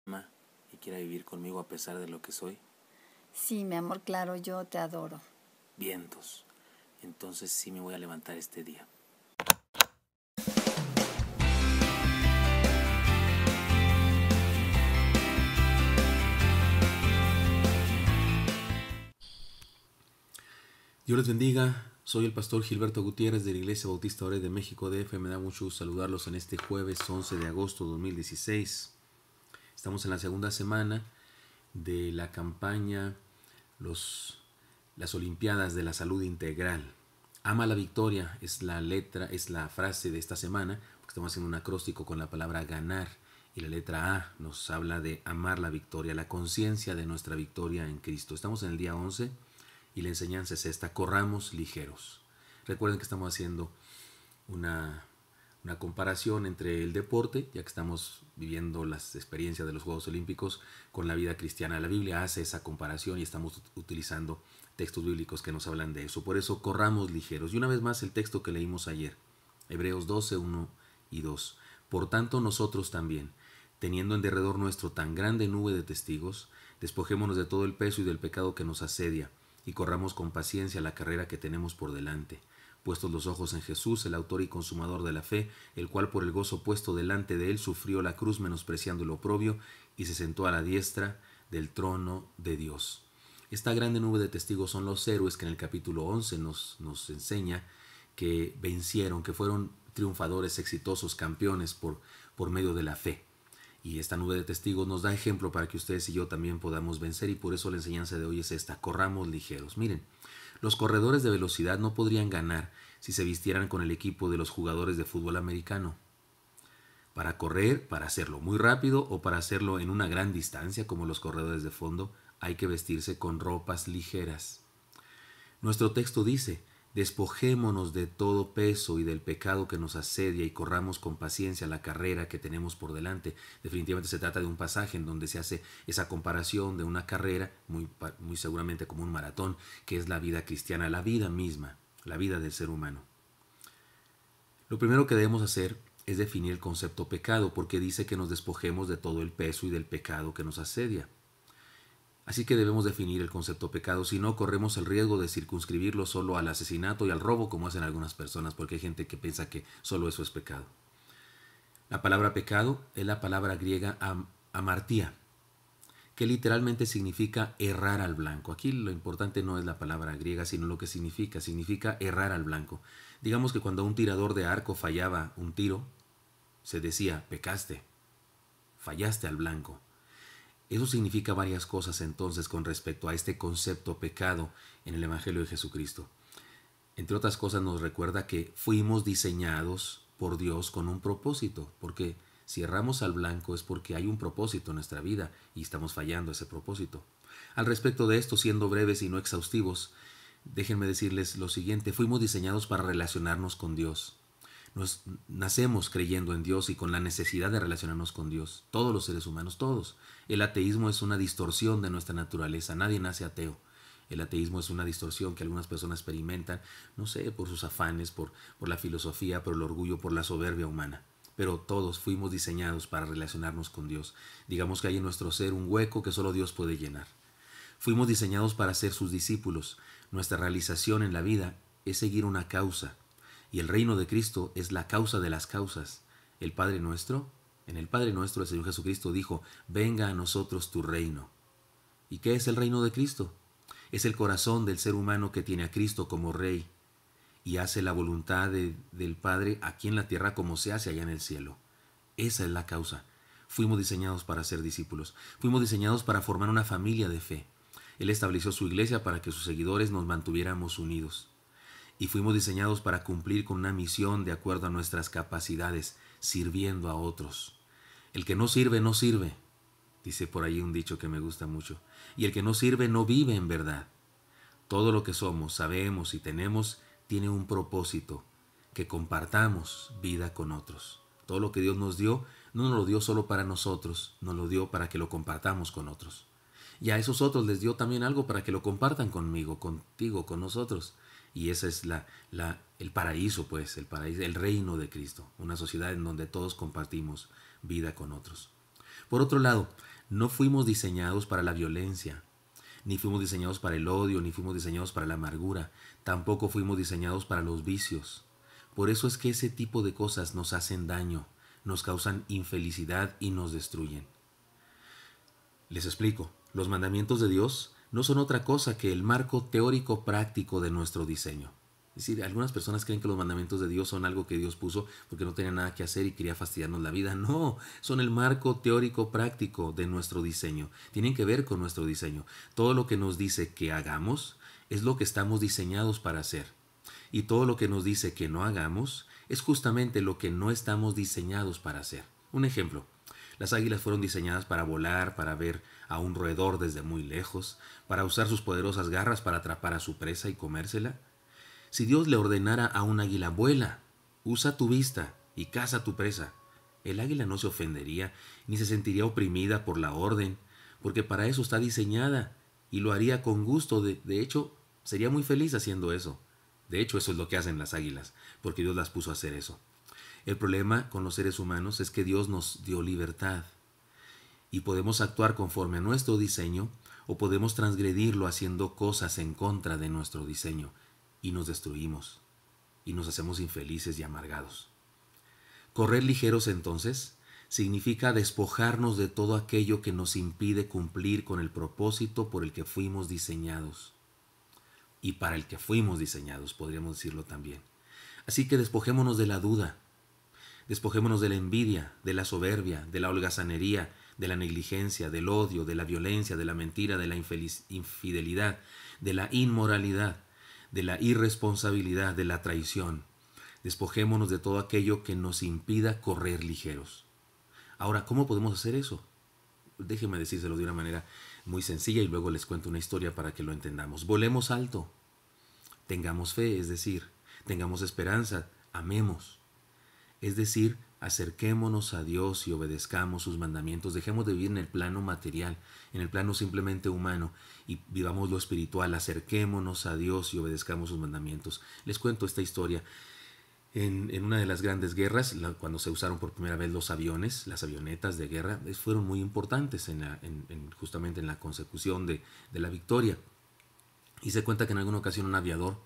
ama y quiera vivir conmigo a pesar de lo que soy? Sí, mi amor, claro, yo te adoro. Vientos. Entonces sí me voy a levantar este día. Dios les bendiga, soy el pastor Gilberto Gutiérrez de la Iglesia Bautista Oré de México DF. Me da mucho gusto saludarlos en este jueves 11 de agosto de 2016. Estamos en la segunda semana de la campaña las Olimpiadas de la Salud Integral. Ama la victoria es la frase de esta semana, porque estamos haciendo un acróstico con la palabra ganar. Y la letra A nos habla de amar la victoria, la conciencia de nuestra victoria en Cristo. Estamos en el día 11 y la enseñanza es esta: corramos ligeros. Recuerden que estamos haciendo una comparación entre el deporte, ya que estamos viviendo las experiencias de los Juegos Olímpicos, con la vida cristiana. La Biblia hace esa comparación y estamos utilizando textos bíblicos que nos hablan de eso. Por eso, corramos ligeros. Y una vez más, el texto que leímos ayer, Hebreos 12, 1 y 2. Por tanto, nosotros también, teniendo en derredor nuestro tan grande nube de testigos, despojémonos de todo el peso y del pecado que nos asedia, y corramos con paciencia la carrera que tenemos por delante, puestos los ojos en Jesús, el autor y consumador de la fe, el cual por el gozo puesto delante de él sufrió la cruz, menospreciando el oprobio, y se sentó a la diestra del trono de Dios. Esta grande nube de testigos son los héroes que en el capítulo 11 nos enseña que vencieron, que fueron triunfadores, exitosos, campeones por medio de la fe. Y esta nube de testigos nos da ejemplo para que ustedes y yo también podamos vencer, y por eso la enseñanza de hoy es esta: corramos ligeros. Miren, los corredores de velocidad no podrían ganar si se vistieran con el equipo de los jugadores de fútbol americano. Para correr, para hacerlo muy rápido o para hacerlo en una gran distancia como los corredores de fondo, hay que vestirse con ropas ligeras. Nuestro texto dice: despojémonos de todo peso y del pecado que nos asedia y corramos con paciencia la carrera que tenemos por delante. Definitivamente se trata de un pasaje en donde se hace esa comparación de una carrera, muy seguramente como un maratón, que es la vida cristiana, la vida misma, la vida del ser humano. Lo primero que debemos hacer es definir el concepto pecado, porque dice que nos despojemos de todo el peso y del pecado que nos asedia. Así que debemos definir el concepto pecado, si no corremos el riesgo de circunscribirlo solo al asesinato y al robo, como hacen algunas personas, porque hay gente que piensa que solo eso es pecado. La palabra pecado es la palabra griega amartía, que literalmente significa errar al blanco. Aquí lo importante no es la palabra griega, sino lo que significa errar al blanco. Digamos que cuando un tirador de arco fallaba un tiro, se decía: pecaste, fallaste al blanco. Eso significa varias cosas entonces con respecto a este concepto pecado en el Evangelio de Jesucristo. Entre otras cosas, nos recuerda que fuimos diseñados por Dios con un propósito, porque si erramos al blanco es porque hay un propósito en nuestra vida y estamos fallando ese propósito. Al respecto de esto, siendo breves y no exhaustivos, déjenme decirles lo siguiente: fuimos diseñados para relacionarnos con Dios. Nacemos creyendo en Dios y con la necesidad de relacionarnos con Dios. Todos los seres humanos, todos. El ateísmo es una distorsión de nuestra naturaleza. Nadie nace ateo. El ateísmo es una distorsión que algunas personas experimentan, no sé, por sus afanes, por la filosofía, por el orgullo, por la soberbia humana. Pero todos fuimos diseñados para relacionarnos con Dios. Digamos que hay en nuestro ser un hueco que solo Dios puede llenar. Fuimos diseñados para ser sus discípulos. Nuestra realización en la vida es seguir una causa. Y el reino de Cristo es la causa de las causas. En el Padre Nuestro, el Señor Jesucristo dijo: venga a nosotros tu reino. ¿Y qué es el reino de Cristo? Es el corazón del ser humano que tiene a Cristo como Rey y hace la voluntad del Padre aquí en la tierra como se hace allá en el cielo. Esa es la causa. Fuimos diseñados para ser discípulos. Fuimos diseñados para formar una familia de fe. Él estableció su iglesia para que sus seguidores nos mantuviéramos unidos. Y fuimos diseñados para cumplir con una misión de acuerdo a nuestras capacidades, sirviendo a otros. El que no sirve, no sirve, dice por ahí un dicho que me gusta mucho. Y el que no sirve, no vive en verdad. Todo lo que somos, sabemos y tenemos tiene un propósito: que compartamos vida con otros. Todo lo que Dios nos dio, no nos lo dio solo para nosotros, nos lo dio para que lo compartamos con otros. Y a esos otros les dio también algo para que lo compartan conmigo, contigo, con nosotros. Y ese es el paraíso, pues, el reino de Cristo, una sociedad en donde todos compartimos vida con otros. Por otro lado, No fuimos diseñados para la violencia, ni fuimos diseñados para el odio, ni fuimos diseñados para la amargura, tampoco fuimos diseñados para los vicios. Por eso es que ese tipo de cosas nos hacen daño, nos causan infelicidad y nos destruyen. Les explico, los mandamientos de Dios no son otra cosa que el marco teórico práctico de nuestro diseño. Es decir, algunas personas creen que los mandamientos de Dios son algo que Dios puso porque no tenía nada que hacer y quería fastidiarnos la vida. No, son el marco teórico práctico de nuestro diseño. Tienen que ver con nuestro diseño. Todo lo que nos dice que hagamos es lo que estamos diseñados para hacer. Y todo lo que nos dice que no hagamos es justamente lo que no estamos diseñados para hacer. Un ejemplo. Las águilas fueron diseñadas para volar, para ver a un roedor desde muy lejos, para usar sus poderosas garras para atrapar a su presa y comérsela. Si Dios le ordenara a un águila, vuela, usa tu vista y caza tu presa, el águila no se ofendería ni se sentiría oprimida por la orden, porque para eso está diseñada y lo haría con gusto. De hecho, sería muy feliz haciendo eso. De hecho, eso es lo que hacen las águilas, porque Dios las puso a hacer eso. El problema con los seres humanos es que Dios nos dio libertad y podemos actuar conforme a nuestro diseño o podemos transgredirlo haciendo cosas en contra de nuestro diseño y nos destruimos y nos hacemos infelices y amargados. Correr ligeros entonces significa despojarnos de todo aquello que nos impide cumplir con el propósito por el que fuimos diseñados y para el que fuimos diseñados, podríamos decirlo también. Así que despojémonos de la duda. Despojémonos de la envidia, de la soberbia, de la holgazanería, de la negligencia, del odio, de la violencia, de la mentira, de la infidelidad, de la inmoralidad, de la irresponsabilidad, de la traición. Despojémonos de todo aquello que nos impida correr ligeros. Ahora, ¿cómo podemos hacer eso? Déjenme decírselo de una manera muy sencilla y luego les cuento una historia para que lo entendamos. Volemos alto, tengamos fe, es decir, tengamos esperanza, amemos. Es decir, acerquémonos a Dios y obedezcamos sus mandamientos. Dejemos de vivir en el plano material, en el plano simplemente humano, y vivamos lo espiritual. Acerquémonos a Dios y obedezcamos sus mandamientos. Les cuento esta historia. En una de las grandes guerras, cuando se usaron por primera vez los aviones, las avionetas de guerra, fueron muy importantes justamente en la consecución de la victoria. Y se cuenta que en alguna ocasión un aviador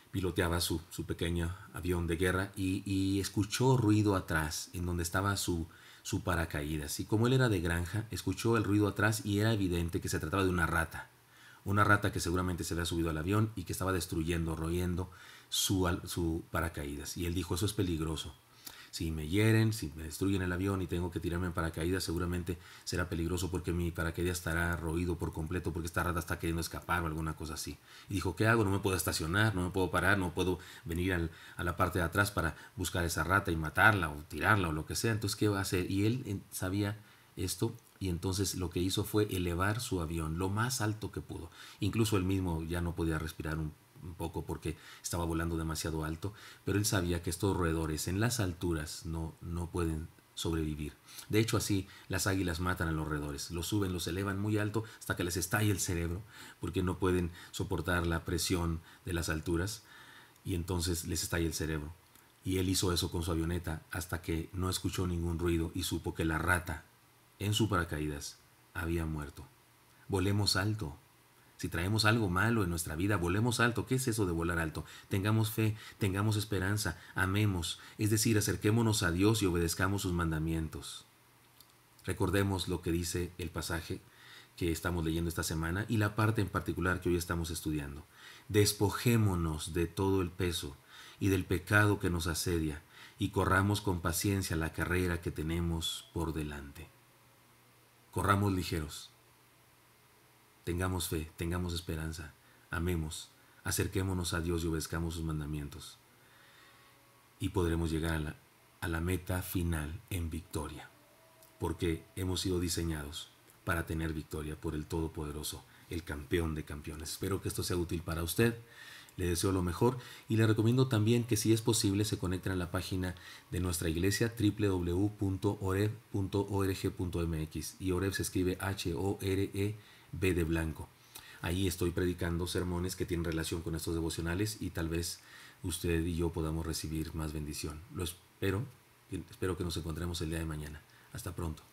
piloteaba su pequeño avión de guerra y escuchó ruido atrás, en donde estaba su paracaídas. Y como él era de granja, escuchó el ruido atrás y era evidente que se trataba de una rata que seguramente se había subido al avión y que estaba destruyendo, royendo su paracaídas. Y él dijo, eso es peligroso. Si me hieren, si me destruyen el avión y tengo que tirarme en paracaídas, seguramente será peligroso porque mi paracaídas estará roído por completo porque esta rata está queriendo escapar o alguna cosa así. Y dijo, ¿qué hago? No me puedo estacionar, no me puedo parar, no puedo venir a la parte de atrás para buscar a esa rata y matarla o tirarla o lo que sea. Entonces, ¿qué va a hacer? Y él sabía esto y entonces lo que hizo fue elevar su avión lo más alto que pudo. Incluso él mismo ya no podía respirar un poco porque estaba volando demasiado alto, pero él sabía que estos roedores en las alturas no pueden sobrevivir. De hecho, así las águilas matan a los roedores, los suben, los elevan muy alto hasta que les estalla el cerebro porque no pueden soportar la presión de las alturas y entonces les estalla el cerebro. Y él hizo eso con su avioneta hasta que no escuchó ningún ruido y supo que la rata en su paracaídas había muerto. Volemos alto. Si traemos algo malo en nuestra vida, volemos alto. ¿Qué es eso de volar alto? Tengamos fe, tengamos esperanza, amemos. Es decir, acerquémonos a Dios y obedezcamos sus mandamientos. Recordemos lo que dice el pasaje que estamos leyendo esta semana y la parte en particular que hoy estamos estudiando. Despojémonos de todo el peso y del pecado que nos asedia y corramos con paciencia la carrera que tenemos por delante. Corramos ligeros. Tengamos fe, tengamos esperanza, amemos, acerquémonos a Dios y obedezcamos sus mandamientos. Y podremos llegar a la meta final en victoria, porque hemos sido diseñados para tener victoria por el Todopoderoso, el campeón de campeones. Espero que esto sea útil para usted. Le deseo lo mejor y le recomiendo también que si es posible se conecten a la página de nuestra iglesia www.oreb.org.mx y Oreb se escribe H-O-R-E-B de blanco. Ahí estoy predicando sermones que tienen relación con estos devocionales y tal vez usted y yo podamos recibir más bendición. Lo espero que nos encontremos el día de mañana. Hasta pronto.